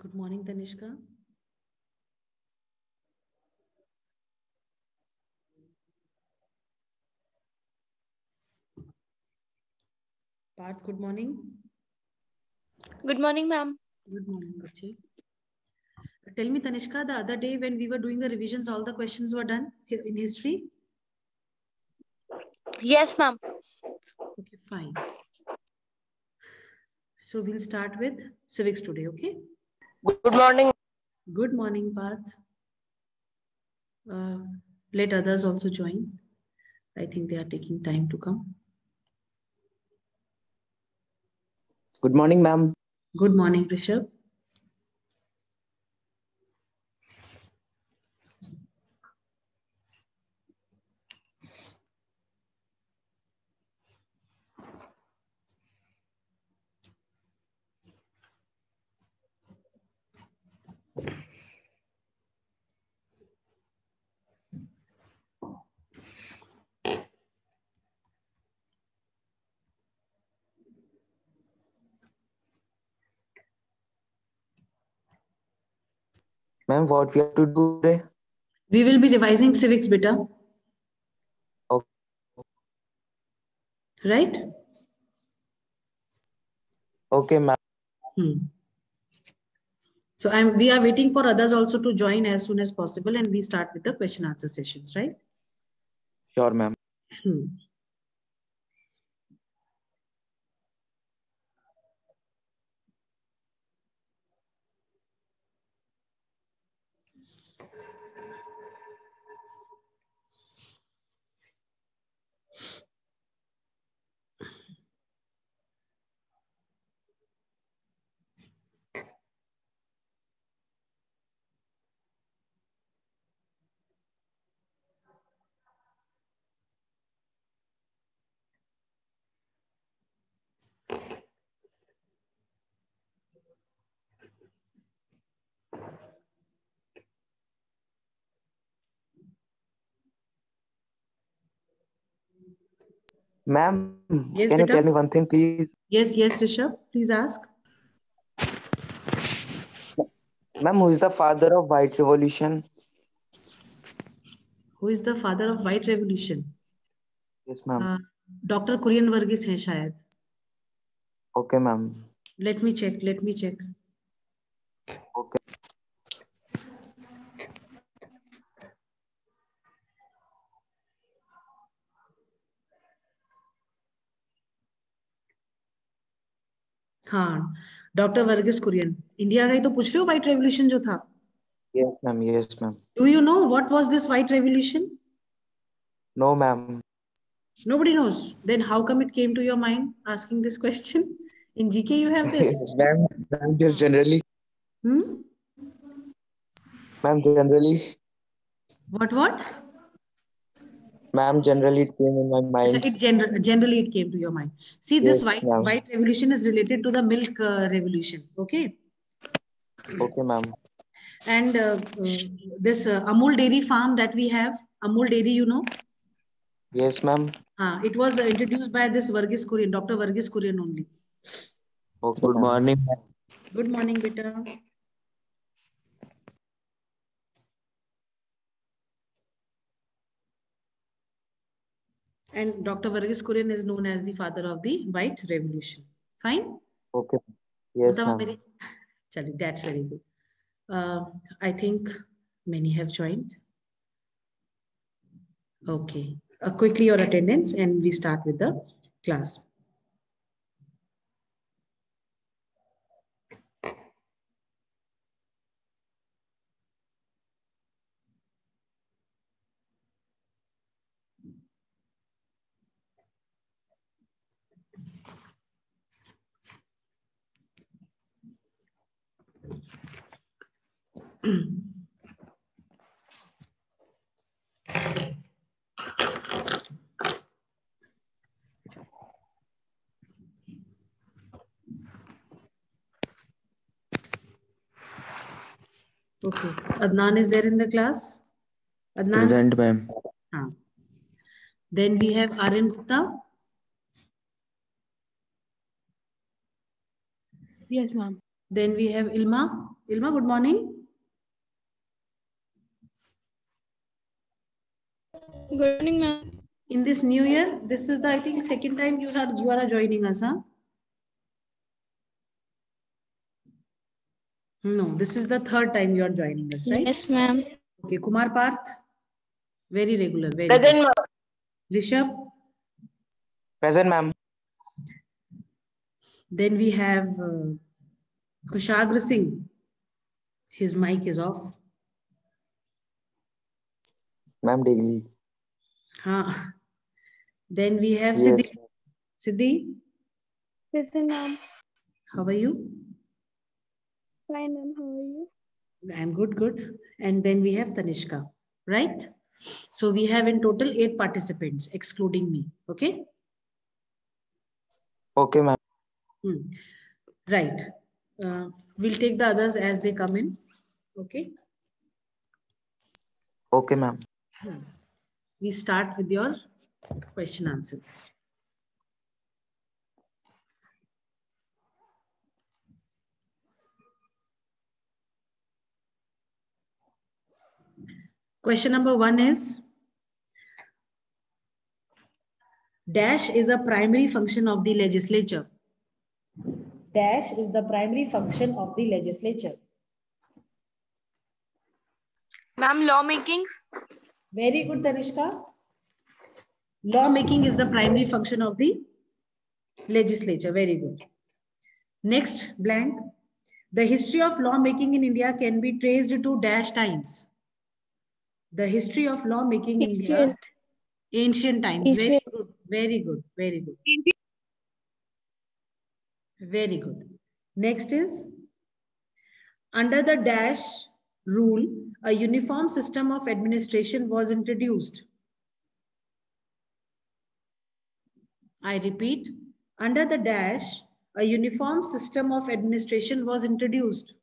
Good morning, Tanishka. Parth, good morning. Good morning, ma'am. Good morning, Bachi. Tell me, Tanishka, the other day when we were doing the revisions, all the questions were done in history? Yes, ma'am. Okay, fine. So we'll start with civics today, okay? Good morning. Good morning, Parth. Let others also join. I think they are taking time to come. Good morning, ma'am. Good morning, Rishabh. Ma'am, what we have to do today? We will be revising civics, beta. Okay. Right? Okay, ma'am. So we are waiting for others also to join as soon as possible, and we start with the question answer sessions, right? Sure, ma'am. Ma'am, Yes, can you beta. tell me one thing, please? Yes, Rishabh. Please ask. Ma'am, who is the father of White Revolution? Who is the father of White Revolution? Yes, ma'am. Dr. Kurian Varghese है शायद. Okay, ma'am. Let me check. Okay. हाँ, doctor Varghese Kurien. India का ही तो पूछ रहे हो white revolution जो था. Yes, ma'am. Yes, ma'am. Do you know what was this white revolution? No, ma'am. Nobody knows. Then how come it came to your mind asking this question? In GK you have this. Yes, ma'am. Ma'am, just generally. Hmm? Ma'am, generally. What? Ma'am, generally it came in my mind. Generally it came to your mind. See, this Yes, ma'am. white revolution is related to the milk revolution. Okay. Okay, ma'am. And this Amul dairy farm that we have, Amul dairy, you know? Yes, ma'am. It was introduced by this Varghese Kurian, Dr. Varghese Kurian only. Okay, Good morning. Good morning, beta. And Dr. Varghese Kurian is known as the father of the white revolution. Fine? Okay. Yes, ma'am. That's very good. I think many have joined. Okay. Quickly your attendance and we start with the class. Okay. Adnan is there in the class? Adnan? Present, ma'am. Then we have Aryan Gupta. Yes, ma'am. Then we have Ilma. Ilma, good morning. Good morning, ma'am. In this new year, this is the, I think, second time you are joining us, huh? No, this is the third time you are joining us, right? Yes, ma'am. Okay, Kumar Parth, very regular, very Present, good. ma'am. Rishabh, Present, ma'am. then we have Kushagra Singh. His mic is off. Ma'am, daily. Huh. Then we have Yes. Siddhi. Siddhi, Present, ma'am. how are you? Fine, ma'am. How are you? I'm good, good. And then we have Tanishka, right? So we have in total 8 participants, excluding me. Okay? Okay, ma'am. Right. We'll take the others as they come in. Okay? Okay, ma'am. We start with your question answers. Question number 1 is, dash is a primary function of the legislature. Dash is the primary function of the legislature. Ma'am, lawmaking. Very good, Tanishka. Lawmaking is the primary function of the legislature. Very good. Next, blank. The history of lawmaking in India can be traced to dash times. The history of lawmaking in India, ancient times. Very good. Very good. Very good. Very good. Next is, under the dash rule, a uniform system of administration was introduced. I repeat, under the dash, a uniform system of administration was introduced.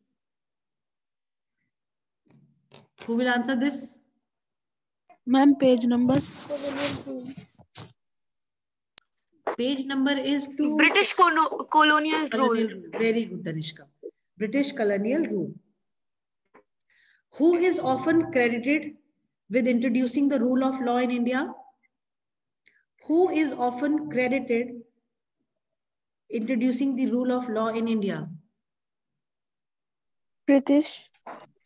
Who will answer this? Ma'am, page number. Page number is 2. British colonial rule. Very good, Tanishka. British colonial rule. Who is often credited with introducing the rule of law in India? Who is often credited introducing the rule of law in India? British.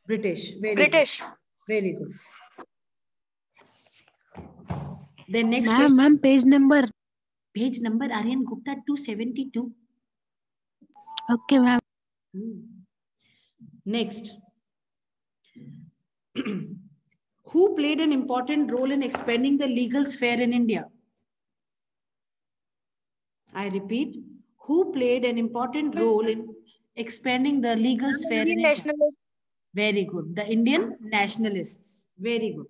British. Very British. good. Very good. The next Ma'am, question. ma'am, page number. Page number, Aryan Gupta, 272. Okay, ma'am. Next. Who played an important role in expanding the legal sphere in India? I repeat, who played an important role in expanding the legal sphere in India? Very good. The Indian nationalists. Very good.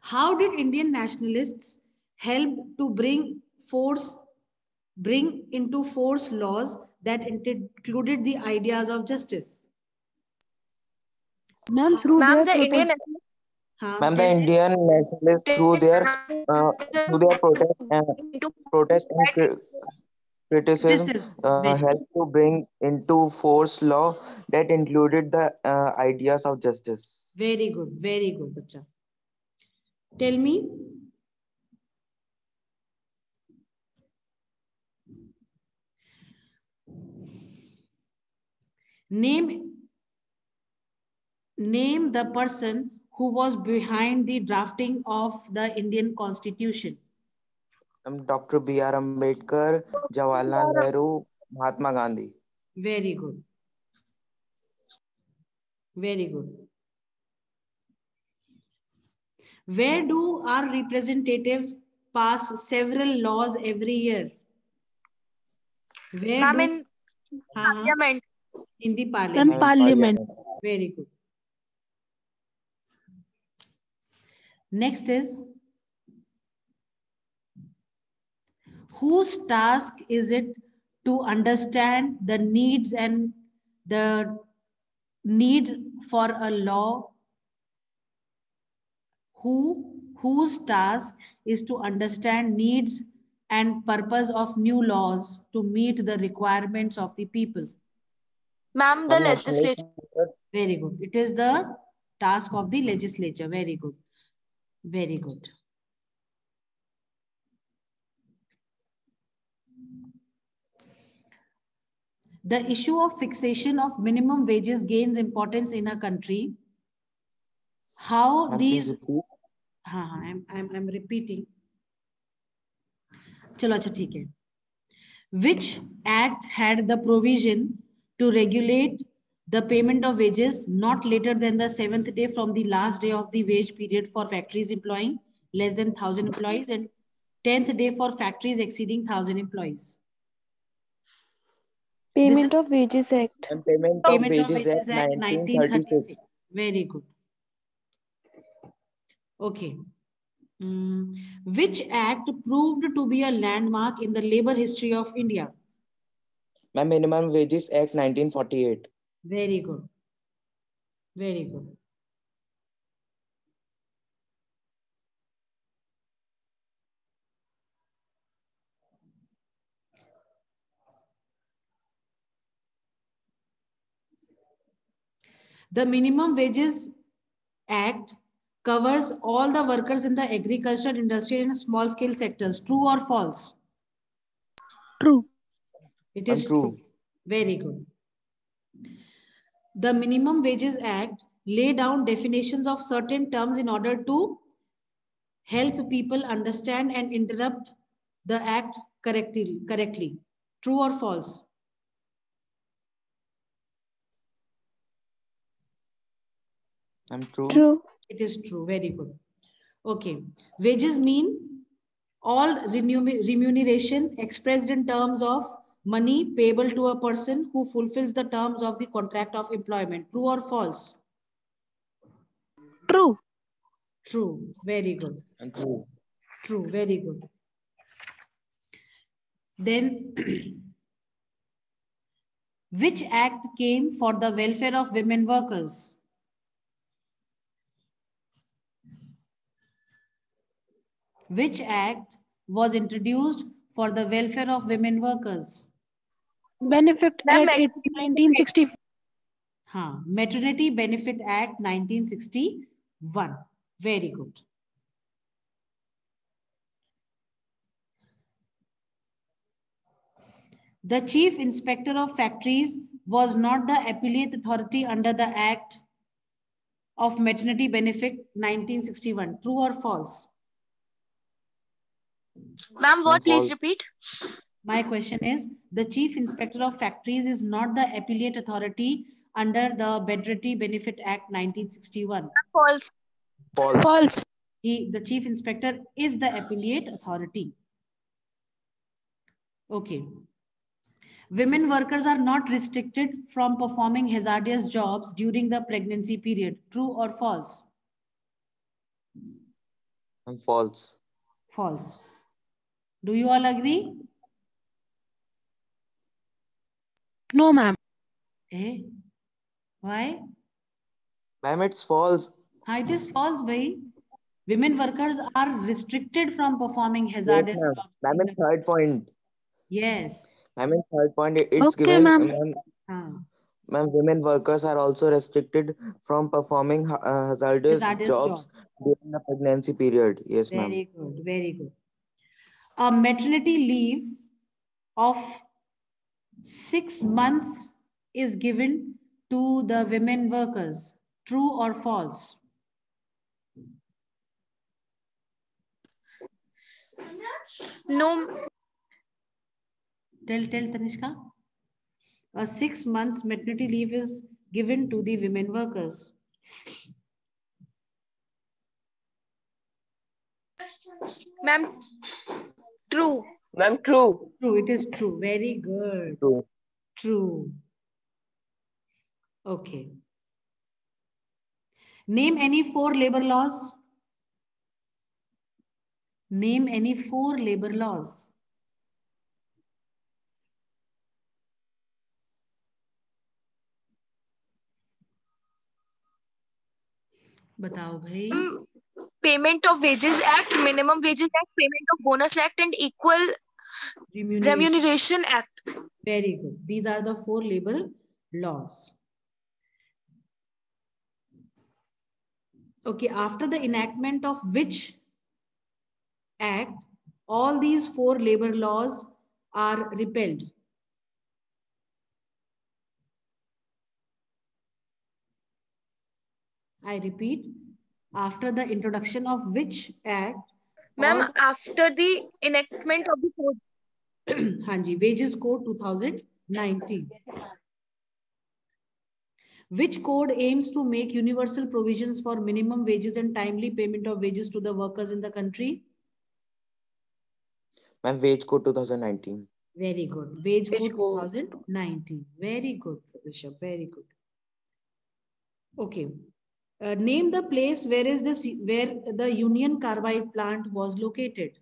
How did Indian nationalists help to bring into force laws that included the ideas of justice? Ma'am, through Ma'am, their the Indian Ma'am, the Indian nationalists through their protest and criticism helped to bring into force law that included the ideas of justice. Very good, bacha. Tell me. Name the person who was behind the drafting of the Indian Constitution. Dr. B.R. Ambedkar, Jawaharlal Nehru, Mahatma Gandhi. Very good. Very good. Where do our representatives pass several laws every year? Where Ma'am, in Parliament. In the Parliament. Parliament. Very good. Next is, whose task is it to understand the needs and the needs for a law? Whose task is to understand needs and purpose of new laws to meet the requirements of the people? Ma'am, the national legislature. Very good. It is the task of the legislature. Very good. Very good. The issue of fixation of minimum wages gains importance in a country. How these... I'm repeating. चलो अच्छा ठीक है. Which act had the provision to regulate the payment of wages not later than the 7th day from the last day of the wage period for factories employing less than 1,000 employees and 10th day for factories exceeding 1,000 employees? Payment of Wages Act. Payment of Wages Act 1936. Very good. Okay. Which act proved to be a landmark in the labor history of India? My Minimum Wages Act 1948. Very good. Very good. The Minimum Wages Act covers all the workers in the agriculture, industrial and small scale sectors. True or false? True. It is true. Very good. The Minimum Wages Act lay down definitions of certain terms in order to help people understand and interpret the act correctly. True or false? True. True. It is true. Very good. Okay. Wages mean all remuneration expressed in terms of money payable to a person who fulfills the terms of the contract of employment. True or false? True. True. Very good. True. True. Very good. Then, which act came for the welfare of women workers? Which act was introduced for the welfare of women workers? Benefit Act 1960. Maternity Benefit Act 1961. Very good. The Chief Inspector of Factories was not the appellate authority under the Act of Maternity Benefit 1961. True or false? Ma'am, what? Please repeat. My question is, the Chief Inspector of Factories is not the appellate authority under the Maternity Benefit Act 1961. False. False. The Chief Inspector is the appellate authority. Okay. Women workers are not restricted from performing hazardous jobs during the pregnancy period. True or false? False. False. Do you all agree? No, ma'am. Eh? Why? Ma'am, it's false. It is false, bhai. Women workers are restricted from performing hazardous jobs. Ma'am, in third point. Yes. Ma'am, in third point, it's Okay, given. ma'am. Ma'am, women workers are also restricted from performing hazardous jobs during the pregnancy period. Yes, ma'am. Very good. Very good. A maternity leave of 6 months is given to the women workers. True or false? No. Tell Tanishka. A 6 months maternity leave is given to the women workers. Ma'am, true. Ma'am, true. True, it is true. Very good. True. True. Okay. Name any 4 labor laws. Name any 4 labor laws. बताओ भाई. Payment of Wages Act, Minimum Wages Act, Payment of Bonus Act, and Equal Remuneration Act. Very good. These are the 4 labor laws. Okay, after the enactment of which act all these 4 labor laws are repealed? I repeat, after the introduction of which act? Ma'am, after the enactment of the code. Hanji, Wages Code 2019. Which code aims to make universal provisions for minimum wages and timely payment of wages to the workers in the country? Ma'am, Wage Code 2019. Very good. Wage Code 2019. Very good, Bishop. Very good. Okay. Name the place where the Union Carbide plant was located.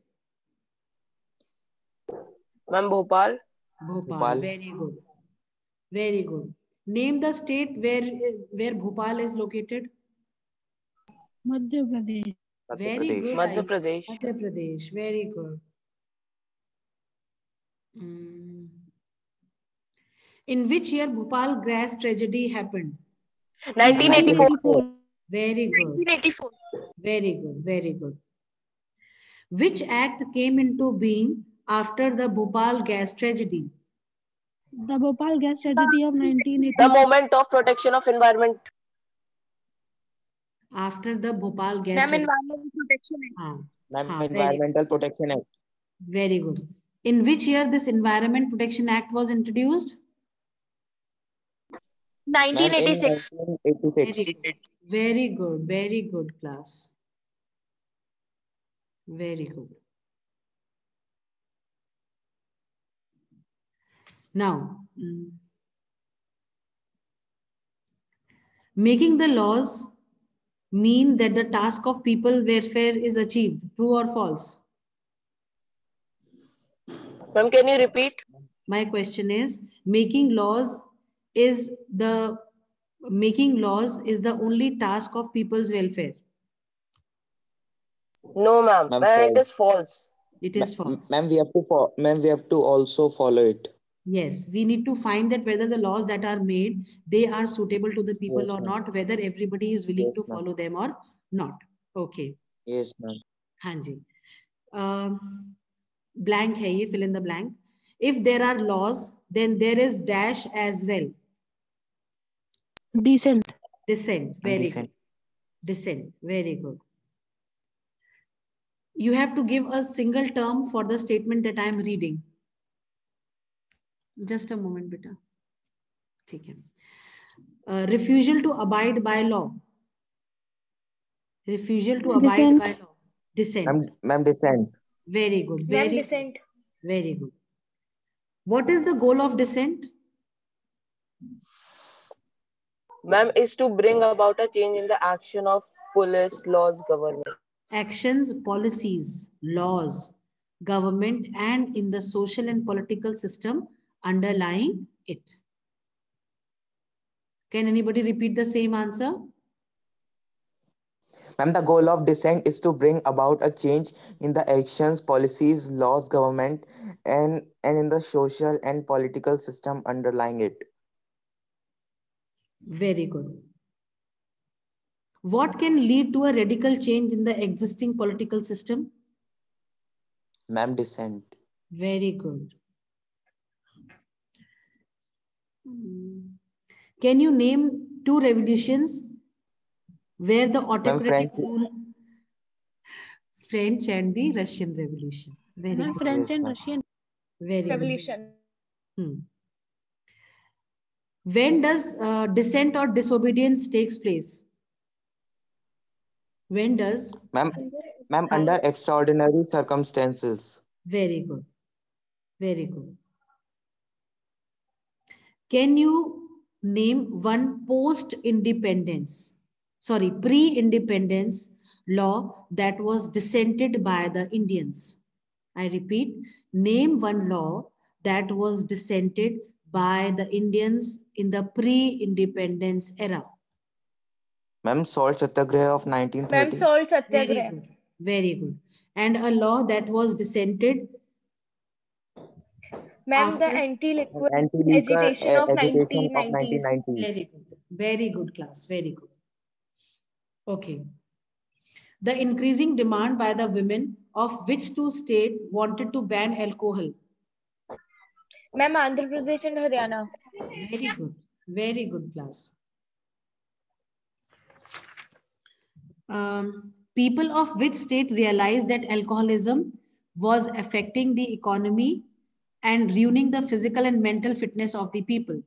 Ma'am, Bhopal. Bhopal. Very good. Very good. Name the state where Bhopal is located. Madhya Pradesh. Very good. Madhya Pradesh. Madhya Pradesh. Very good. In which year Bhopal gas tragedy happened? 1984. Very good. 1984. Very good. Very good. Which act came into being after the Bhopal gas tragedy? The Bhopal gas tragedy of 1980. The Moment of Protection of Environment. After the Bhopal gas Ma'am, Environmental Protection Act. Ma'am, Environmental Protection Act. Very good. In which year this Environment Protection Act was introduced? 1986. 1986. Very good. Very good, class. Very good. Now, making the laws mean that the task of people welfare is achieved. True or false? Ma'am, can you repeat? My question is, making laws is the only task of people's welfare. No, ma'am. It is false. It is false. Ma'am, we have to also follow it. Yes, we need to find that whether the laws that are made, they are suitable to the people or not, whether everybody is willing to follow them or not. Okay. Yes, ma'am. Hanji. Blank hai ye, fill in the blank. If there are laws, then there is dash as well. Dissent. Dissent. Very good. Dissent. Very good. You have to give a single term for the statement that I am reading. Just a moment, beta. Okay. Refusal to abide by law. Refusal to abide by law. Dissent. Ma'am, dissent. Very good. Very dissent. Very good. What is the goal of dissent? Ma'am, is to bring about a change in the action of police, laws, government. Actions, policies, laws, government, and in the social and political system underlying it. Can anybody repeat the same answer? Ma'am, the goal of dissent is to bring about a change in the actions, policies, laws, government, and in the social and political system underlying it. Very good. What can lead to a radical change in the existing political system? Ma'am, dissent. Very good. Can you name 2 revolutions where the autocratic rule? French and the Russian Revolution. Very good. French and Russian. Very Revolution. good. When does dissent or disobedience takes place? When does? Ma'am, under extraordinary circumstances. Very good. Very good. Can you name one pre-independence law that was dissented by the Indians? I repeat, name one law that was dissented by the Indians in the pre-independence era. Ma'am, Salt Satyagraha of 1930. Ma'am, Salt Satyagraha. Very good. Very good. And a law that was dissented Ma'am, the After anti-liquor Anti-liquor agitation of agitation of 1990s. 1990s. very good class, very good. Okay. The increasing demand by the women of which two states wanted to ban alcohol? Ma'am, Andhra Pradesh and Haryana. Very good class. People of which state realized that alcoholism was affecting the economy and ruining the physical and mental fitness of the people?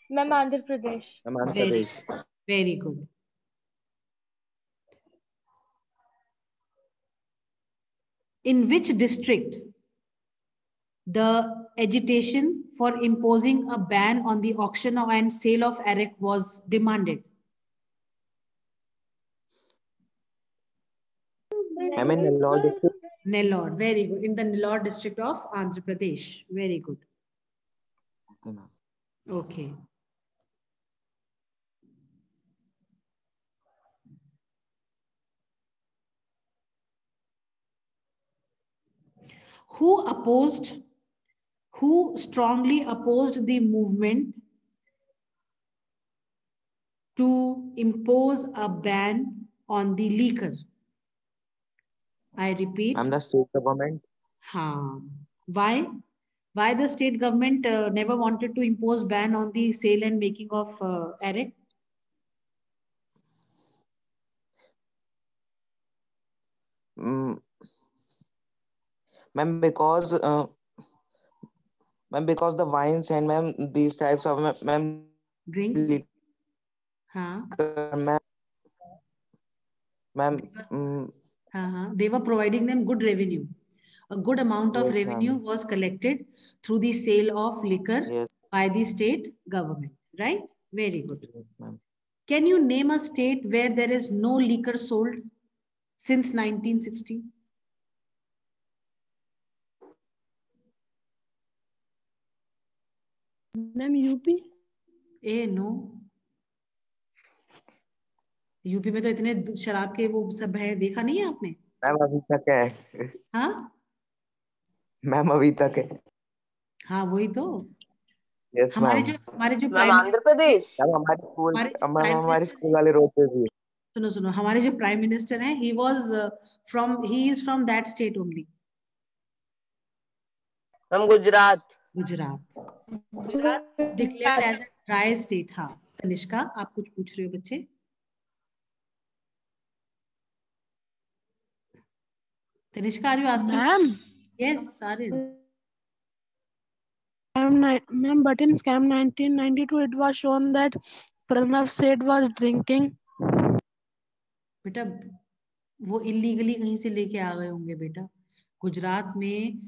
Ma'am, Andhra Pradesh. Andhra Very, Pradesh. very good. In which district the agitation for imposing a ban on the auction and sale of arrack was demanded? I'm in Nellore district. Nellore, very good. In the Nellore district of Andhra Pradesh. Very good. Okay, ma'am. Okay. Who strongly opposed the movement to impose a ban on the liquor? I repeat. I'm the state government. Why? Why the state government never wanted to impose ban on the sale and making of arrack? Ma'am, because the wines and ma'am these types of ma'am Drinks? Ma'am, they were providing them good revenue. A good amount of revenue was collected through the sale of liquor by the state government, right? Very good. Yes, can you name a state where there is no liquor sold since 1960? Ma'am, UP? No. UP में तो इतने शराब के वो सब है, देखा नहीं है आपने? मैम अभी तक है। हाँ मैम अभी तक है। हाँ वही तो। यस हमारे जो आंध्र प्रदेश, हमारे स्कूल वाले रोते थे। सुनो हमारे जो प्राइम मिनिस्टर हैं, he is from that state only. Ma'am Gujarat. Gujarat is declared as a dry state. हाँ तनिष्का, आप कुछ पूछ रहे हो बच्चे? Tanishka, are you asking? Ma'am. Yes, Sarin. Ma'am, but in scam 1992, it was shown that Pranav Seth was drinking. बेटा वो illegally कहीं से लेके आ गए होंगे बेटा। गुजरात में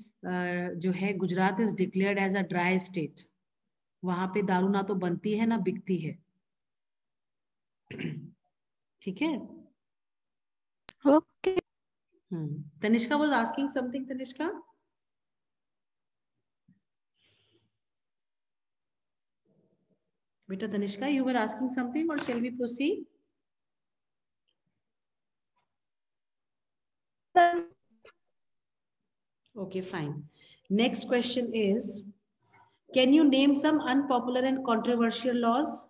जो है, Gujarat is declared as a dry state. वहां पे दारू ना तो बनती है ना बिकती है। ठीक है? Okay. Tanishka was asking something. Tanishka, beta Tanishka, you were asking something, or shall we proceed? Okay, fine. Next question is, can you name some unpopular and controversial laws?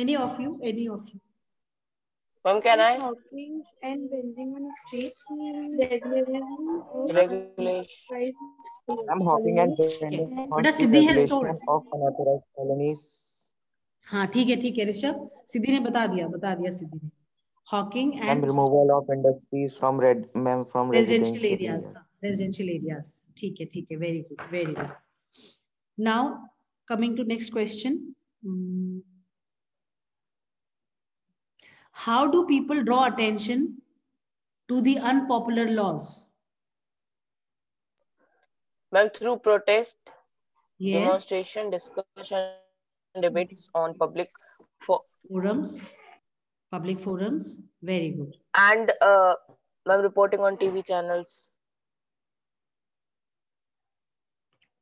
Any of you? Ma'am, can I? Hawking and vending on streets, regulation of Regulation. I'm hawking and vending on regulation of unauthorized colonies. हाँ ठीक है ऋषभ, सिद्धि ने बता दिया सिद्धि ने। Hawking and removal of industries from residential areas. ठीक है, very good. Now coming to next question. How do people draw attention to the unpopular laws? Ma'am, through protest, yes, demonstration, discussion, debates on public forums. Very good. And ma'am, reporting on TV channels.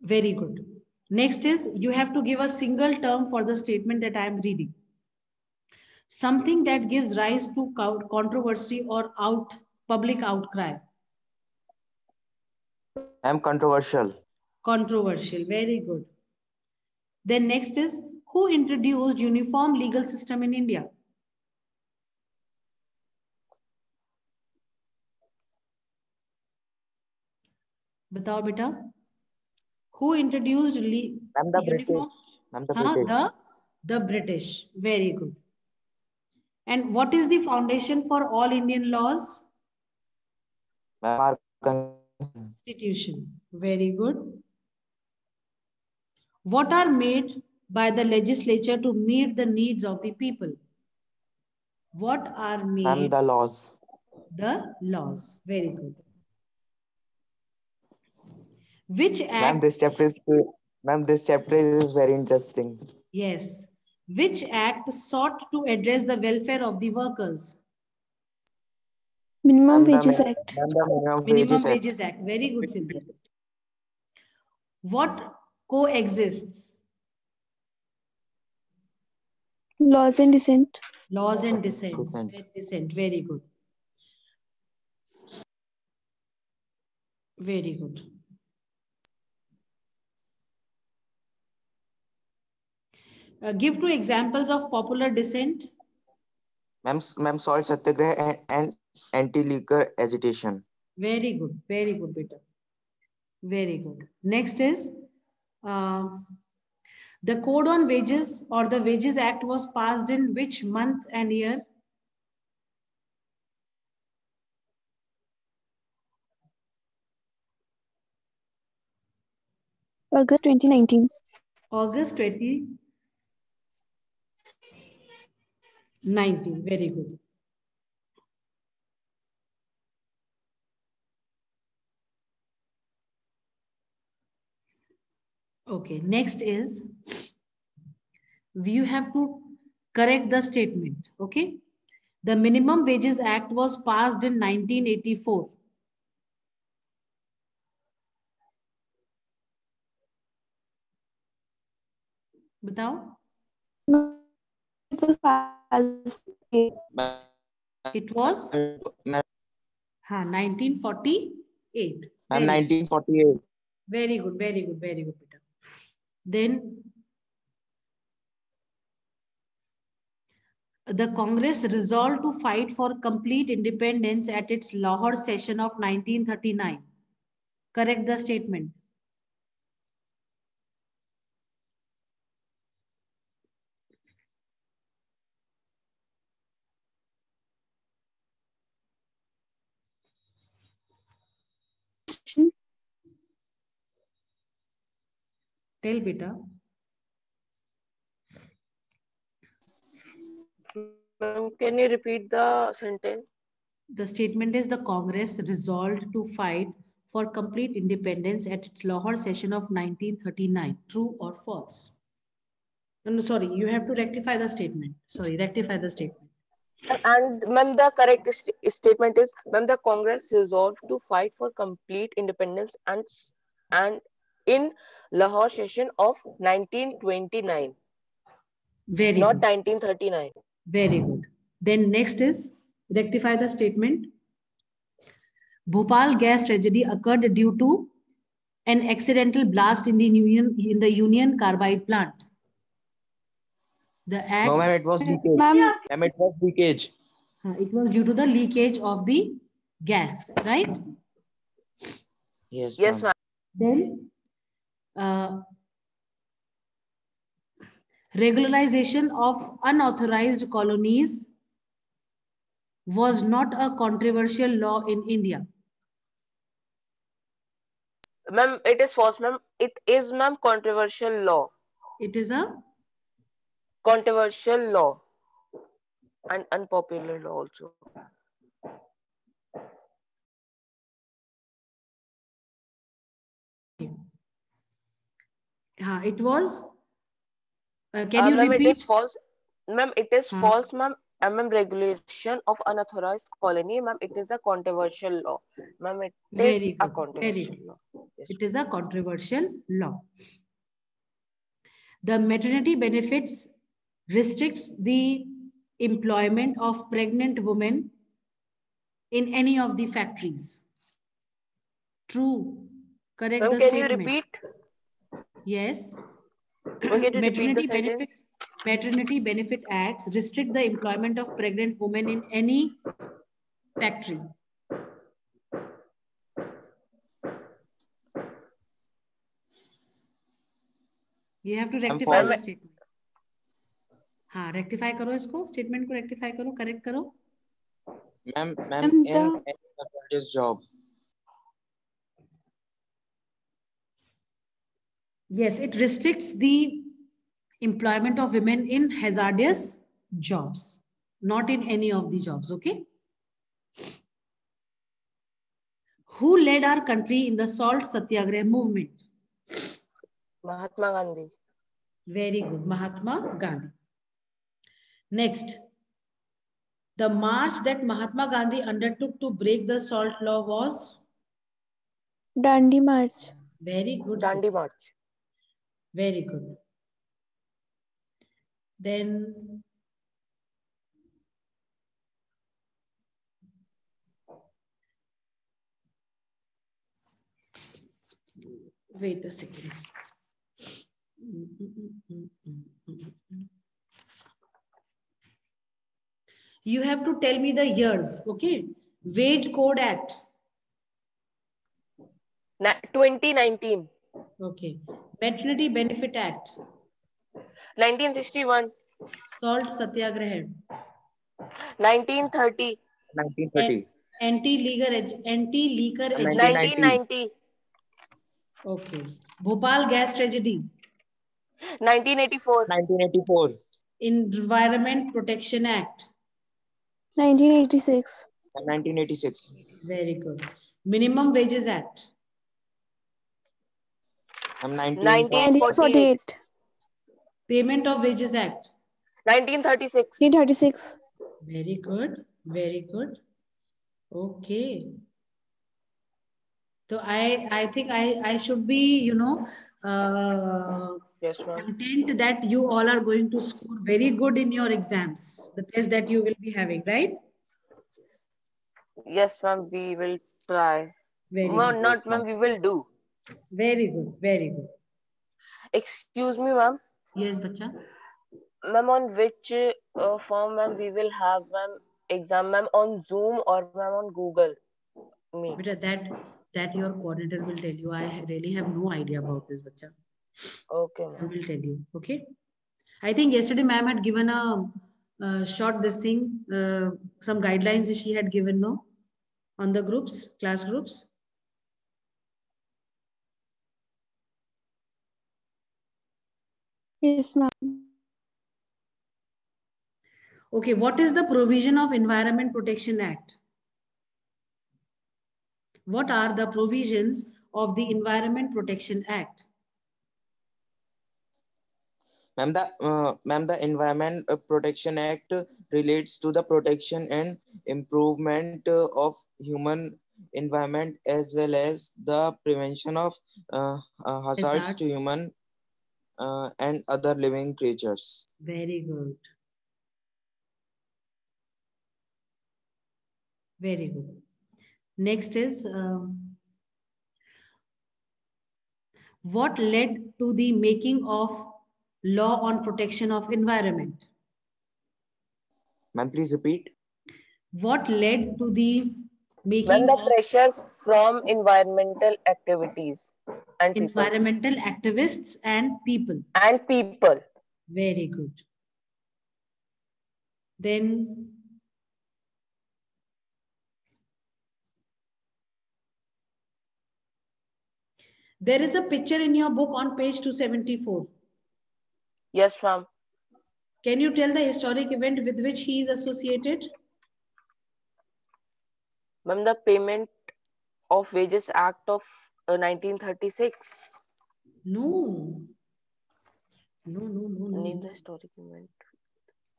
Very good. Next is, you have to give a single term for the statement that I am reading. Something that gives rise to controversy or public outcry. Ma'am, controversial. Controversial, very good. Then next is, who introduced uniform legal system in India? Batao beta. Who introduced Ma'am, the uniform? British. Ma'am, the British. The British. Very good. And what is the foundation for all Indian laws? Ma'am, Constitution. Very good. What are made by the legislature to meet the needs of the people? What are made? Ma'am, the laws. The laws. Very good. Which act? Ma'am, this chapter is very interesting. Yes. Which act sought to address the welfare of the workers? Minimum Wages Act. Minimum Wages Act. Very good, Cynthia. What coexists? Laws and Dissent. Laws and dissent. Dissent. Very good. Very good. Give 2 examples of popular dissent. Ma'am, salt satyagraha and anti-liquor agitation. Very good. Very good, beta. Very good. Next is, the Code on Wages or the Wages Act was passed in which month and year? August 2019. August 2019. Very good. Okay, next is, you have to correct the statement. Okay, the Minimum Wages Act was passed in 1984. Batao. It was passed. It was 1948. 1948. Very good, very good, very good, Peter. Then the Congress resolved to fight for complete independence at its Lahore session of 1939. Correct the statement. Tell beta. Can you repeat the sentence? The statement is, the Congress resolved to fight for complete independence at its Lahore session of 1939. True or false? No, sorry, you have to rectify the statement. Sorry, rectify the statement. And ma'am, the correct statement is, ma'am, the Congress resolved to fight for complete independence and in Lahore session of 1929. Very not good. 1939. Very good. Then next is, rectify the statement. Bhopal gas tragedy occurred due to an accidental blast in the Union Carbide plant. The act. No, ma'am, it was leakage. Ma'am, it was leakage. It was due to the leakage of the gas, right? Yes, Yes, ma'am. Then regularization of unauthorized colonies was not a controversial law in India. Ma'am, it is false, ma'am. It is, ma'am, controversial law. It is a controversial law and unpopular law also. it was. Can you repeat? It is false. Ma'am, it is false, ma'am. Ma'am, regulation of unauthorized colony, ma'am, it is a controversial law. Ma'am, it is a controversial law. Yes. It is a controversial law. The maternity benefits restricts the employment of pregnant women in any of the factories. True. Correct Ma'am, the can statement. you repeat? Yes. Can you repeat the sentence? Maternity benefit acts restrict the employment of pregnant women in any factory. You have to rectify the statement. हाँ, rectify करो इसको, statement को rectify करो, correct करो. Ma'am, in any job. Yes, it restricts the employment of women in hazardous jobs, not in any of the jobs, okay? Who led our country in the Salt Satyagraha movement? Mahatma Gandhi. Very good, Mahatma Gandhi. Next, the march that Mahatma Gandhi undertook to break the salt law was? Dandi March. Very good. Dandi March. Very good. Then wait a second. You have to tell me the years, okay? Wage Code Act. 2019. Okay. Maternity Benefit Act. 1961. Salt Satyagraha. 1930. 1930. Anti-liquor education. 1990. Okay. Bhopal gas tragedy. 1984. 1984. Environment Protection Act. 1986. 1986. Very good. Minimum Wages Act. 1948. Payment of Wages Act. 1936. 1936. Very good. Very good. Okay. So I think I should be, you know, Yes, ma'am. content that you all are going to score very good in your exams, the test that you will be having, right? Yes, ma'am. We will try. Very Ma'am, good. not ma'am. We will do. Very good. Very good. Excuse me, ma'am. Yes, bacha. Ma'am, on which form, ma'am, we will have, ma'am, exam, ma'am, on Zoom or ma'am on Google Meet? Beta, that your coordinator will tell you. I really have no idea about this, bacha. Okay, I ma'am. will tell you. Okay. I think yesterday ma'am had given a short this thing, some guidelines she had given, no, on the groups, class groups. Yes, ma'am. Okay, what is the provision of Environment Protection Act? What are the provisions of the Environment Protection Act? Ma'am, the Environment Protection Act relates to the protection and improvement of human environment as well as the prevention of hazards to human and other living creatures. Very good. Very good. Next is what led to the making of law on protection of environment? Ma'am, please repeat. What led to the making Ma'am, the of pressure from environmental activities and people. environmental activists and people? And people. Very good. Then there is a picture in your book on page 274. Yes, ma'am. Can you tell the historic event with which he is associated? Ma'am, the Payment of Wages Act of 1936. No. Name the historic event.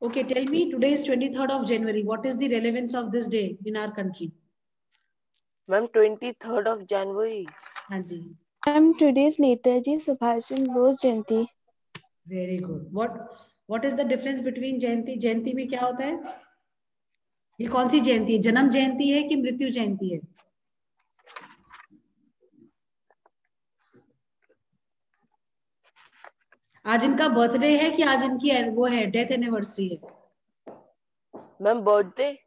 Okay, tell me, today is 23rd of January. What is the relevance of this day in our country? Ma'am, 23rd of January. Hanji. Ma'am, today's Netaji Subhash Chandra Bose Jayanti. Very good. What is the difference between Jayanti? जयंती में क्या होता है? ये कौन सी जयंती है? जन्म जयंती है कि मृत्यु जयंती है? आज इनका बर्थडे है कि आज इनकी वो है डेथ एनिवर्सरी है? Ma'am birthday.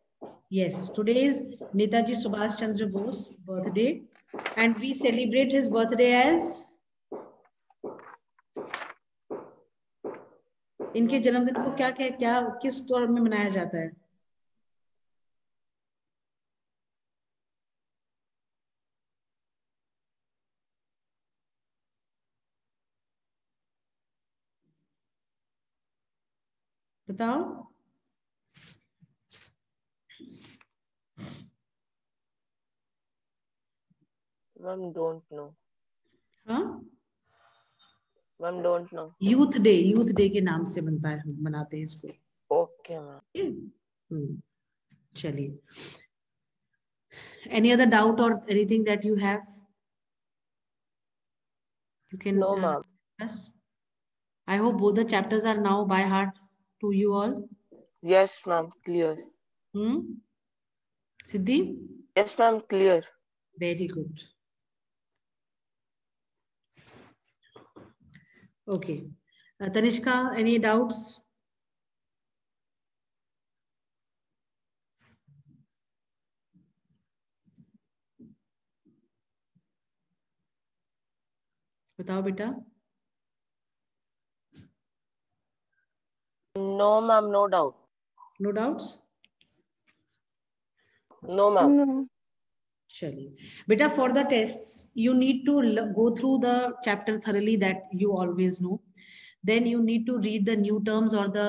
Yes, today is Netaji Subhash Chandra Bose birthday, and we celebrate his birthday as, इनके जन्मदिन को क्या क्या क्या किस तौर में मनाया जाता है? बताओ। Ma'am don't know. हाँ, ma'am don't know. Youth day के नाम से बनता है, मनाते हैं इसको। Okay ma'am. चलिए, any other doubt or anything that you have? You can No, ma'am. discuss. I hope both the chapters are now by heart to you all. Yes, ma'am. Clear. Siddhi? Yes, ma'am. Clear. Very good. Okay. Tanishka, any doubts? बताओ बेटा। No, ma'am. No doubt. No doubts? No, ma'am. No. चलिए बेटा, for the tests you need to go through the chapter thoroughly that you always know. Then you need to read the new terms or the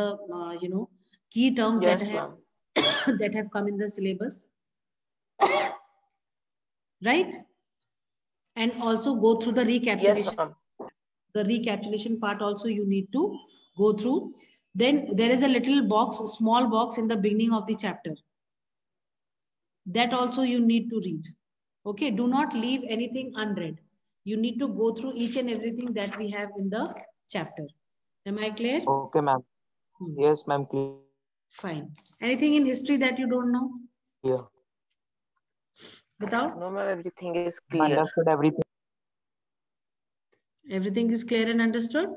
key terms Yes, that have ma'am. that have come in the syllabus, right? And also go through the recapitulation. Yes, ma'am. The recapitulation part also you need to go through. Then there is a little box, a small box in the beginning of the chapter. That also you need to read. Okay, do not leave anything unread. You need to go through each and everything that we have in the chapter. Am I clear? Okay, ma'am. Yes, ma'am. Clear. Fine. Anything in history that you don't know? Yeah. Batao? No, ma'am. Everything is clear. Understood everything. Everything is clear and understood?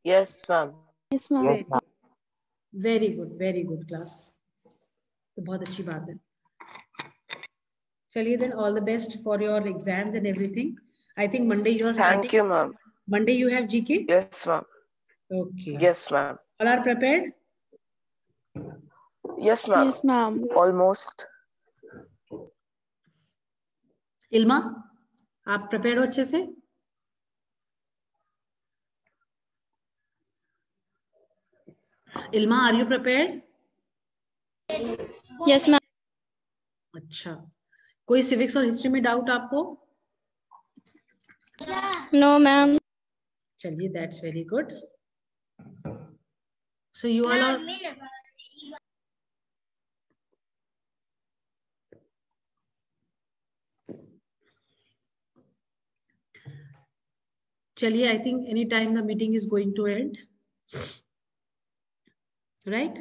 Yes, ma'am. Yes, ma'am. Yes, ma'am. Very good, very good class. तो बहुत अच्छी बात है। चलिए, then all the best for your exams and everything. I think Monday you are starting. Thank you, ma'am. Monday you have GK? Yes, ma'am. Okay. Yes, ma'am. All are prepared? Yes, ma'am. Yes, ma'am. Almost. इल्मा, आप prepare हो अच्छे से? Ilma, are you prepared? Yes ma'am. अच्छा, कोई civics और history में doubt आपको? No ma'am. चलिए, that's very good. So you all are चलिए, I think any time the meeting is going to end, right?